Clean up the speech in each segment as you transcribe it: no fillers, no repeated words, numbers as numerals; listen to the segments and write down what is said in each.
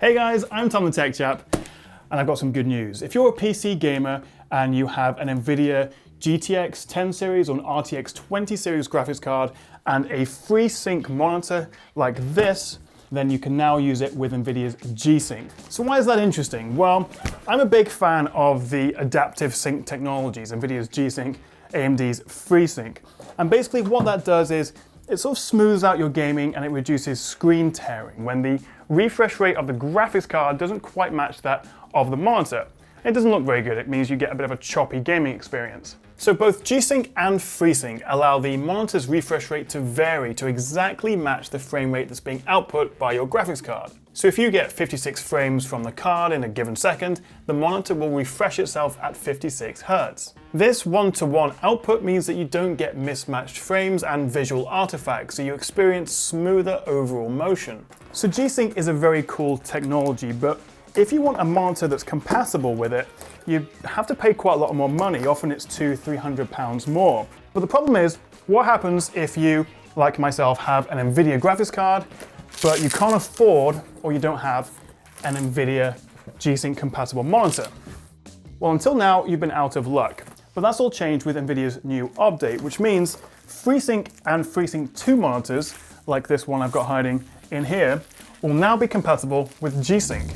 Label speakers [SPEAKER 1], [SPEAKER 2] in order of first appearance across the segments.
[SPEAKER 1] Hey guys, I'm Tom the Tech Chap, and I've got some good news. If you're a PC gamer and you have an Nvidia GTX 10 series or an RTX 20 series graphics card and a FreeSync monitor like this, then you can now use it with Nvidia's G-Sync. So why is that interesting? Well, I'm a big fan of the adaptive sync technologies, Nvidia's G-Sync, AMD's FreeSync. And basically what that does is it sort of smooths out your gaming and it reduces screen tearing when the refresh rate of the graphics card doesn't quite match that of the monitor. It doesn't look very good. It means you get a bit of a choppy gaming experience. So both G-Sync and FreeSync allow the monitor's refresh rate to vary to exactly match the frame rate that's being output by your graphics card. So if you get 56 frames from the card in a given second, the monitor will refresh itself at 56 Hz. This one-to-one output means that you don't get mismatched frames and visual artifacts, so you experience smoother overall motion. So G-Sync is a very cool technology, but if you want a monitor that's compatible with it, you have to pay quite a lot more money. Often it's £200–300 more. But the problem is, what happens if you, like myself, have an Nvidia graphics card, but you can't afford or you don't have an Nvidia G-Sync compatible monitor? Well, until now, you've been out of luck. But that's all changed with Nvidia's new update, which means FreeSync and FreeSync 2 monitors, like this one I've got hiding in here, will now be compatible with G-Sync.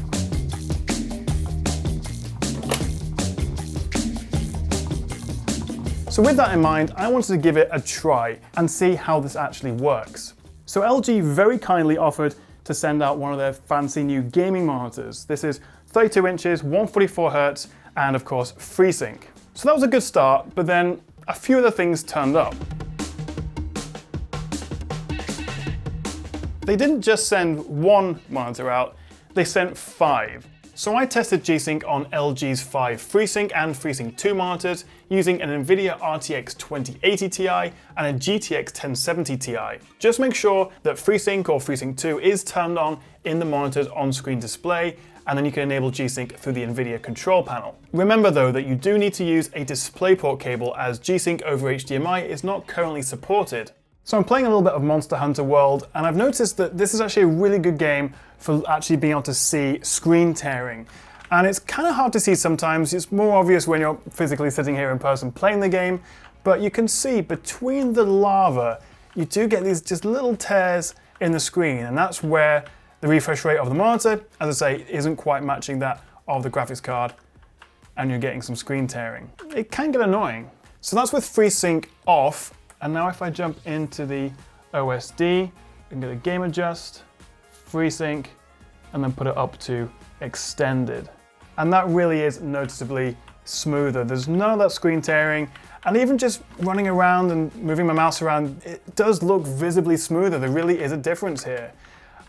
[SPEAKER 1] So with that in mind, I wanted to give it a try and see how this actually works. So LG very kindly offered to send out one of their fancy new gaming monitors. This is 32 inches, 144 Hz, and of course FreeSync. So that was a good start, but then a few other things turned up. They didn't just send one monitor out, they sent 5. So I tested G-Sync on LG's 5 FreeSync and FreeSync 2 monitors using an Nvidia RTX 2080 Ti and a GTX 1070 Ti. Just make sure that FreeSync or FreeSync 2 is turned on in the monitor's on-screen display, and then you can enable G-Sync through the Nvidia control panel. Remember though that you do need to use a DisplayPort cable as G-Sync over HDMI is not currently supported. So I'm playing a little bit of Monster Hunter World, and I've noticed that this is actually a really good game for actually being able to see screen tearing. And it's kind of hard to see sometimes. It's more obvious when you're physically sitting here in person playing the game, but you can see between the lava, you do get these just little tears in the screen, and that's where the refresh rate of the monitor, as I say, isn't quite matching that of the graphics card, and you're getting some screen tearing. It can get annoying. So that's with FreeSync off. And now if I jump into the OSD, I can go to Game Adjust, FreeSync, and then put it up to Extended. And that really is noticeably smoother. There's none of that screen tearing, and even just running around and moving my mouse around, it does look visibly smoother. There really is a difference here.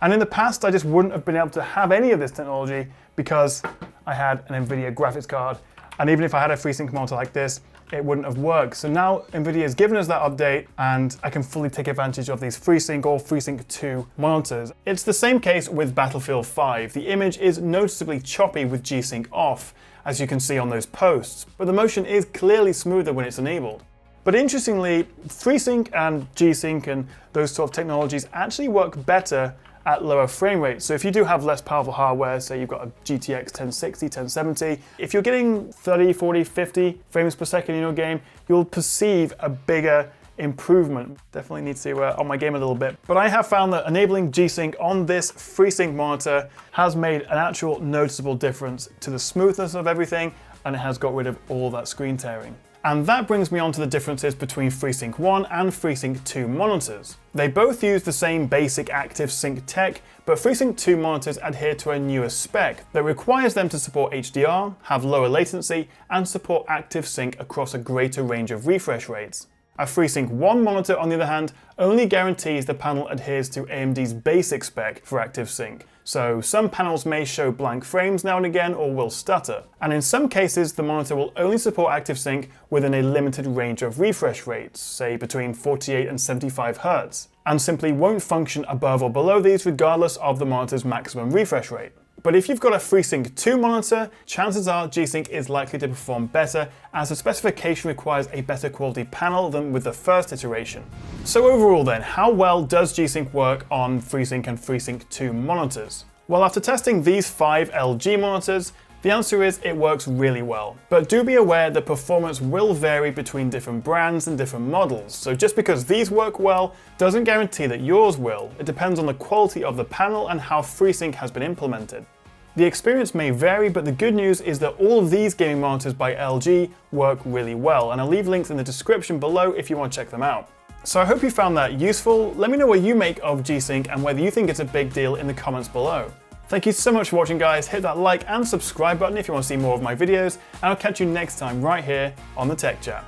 [SPEAKER 1] And in the past, I just wouldn't have been able to have any of this technology because I had an Nvidia graphics card. And even if I had a FreeSync monitor like this, it wouldn't have worked. So now Nvidia has given us that update and I can fully take advantage of these FreeSync or FreeSync 2 monitors. It's the same case with Battlefield 5. The image is noticeably choppy with G-Sync off, as you can see on those posts, but the motion is clearly smoother when it's enabled. But interestingly, FreeSync and G-Sync and those sort of technologies actually work better at lower frame rates. So if you do have less powerful hardware, say you've got a GTX 1060, 1070, if you're getting 30, 40, 50 frames per second in your game, you'll perceive a bigger improvement. Definitely need to up my game a little bit. But I have found that enabling G-Sync on this FreeSync monitor has made an actual noticeable difference to the smoothness of everything, and it has got rid of all that screen tearing. And that brings me on to the differences between FreeSync 1 and FreeSync 2 monitors. They both use the same basic active sync tech, but FreeSync 2 monitors adhere to a newer spec that requires them to support HDR, have lower latency, and support active sync across a greater range of refresh rates. A FreeSync 1 monitor, on the other hand, only guarantees the panel adheres to AMD's basic spec for active sync. So some panels may show blank frames now and again or will stutter. And in some cases, the monitor will only support active sync within a limited range of refresh rates, say between 48 and 75 Hz, and simply won't function above or below these regardless of the monitor's maximum refresh rate. But if you've got a FreeSync 2 monitor, chances are G-Sync is likely to perform better, as the specification requires a better quality panel than with the first iteration. So overall then, how well does G-Sync work on FreeSync and FreeSync 2 monitors? Well, after testing these 5 LG monitors, the answer is it works really well. But do be aware that performance will vary between different brands and different models, so just because these work well doesn't guarantee that yours will. It depends on the quality of the panel and how FreeSync has been implemented. The experience may vary, but the good news is that all of these gaming monitors by LG work really well, and I'll leave links in the description below if you want to check them out. So I hope you found that useful. Let me know what you make of G-Sync and whether you think it's a big deal in the comments below. Thank you so much for watching, guys. Hit that like and subscribe button if you want to see more of my videos, and I'll catch you next time right here on the Tech Chat.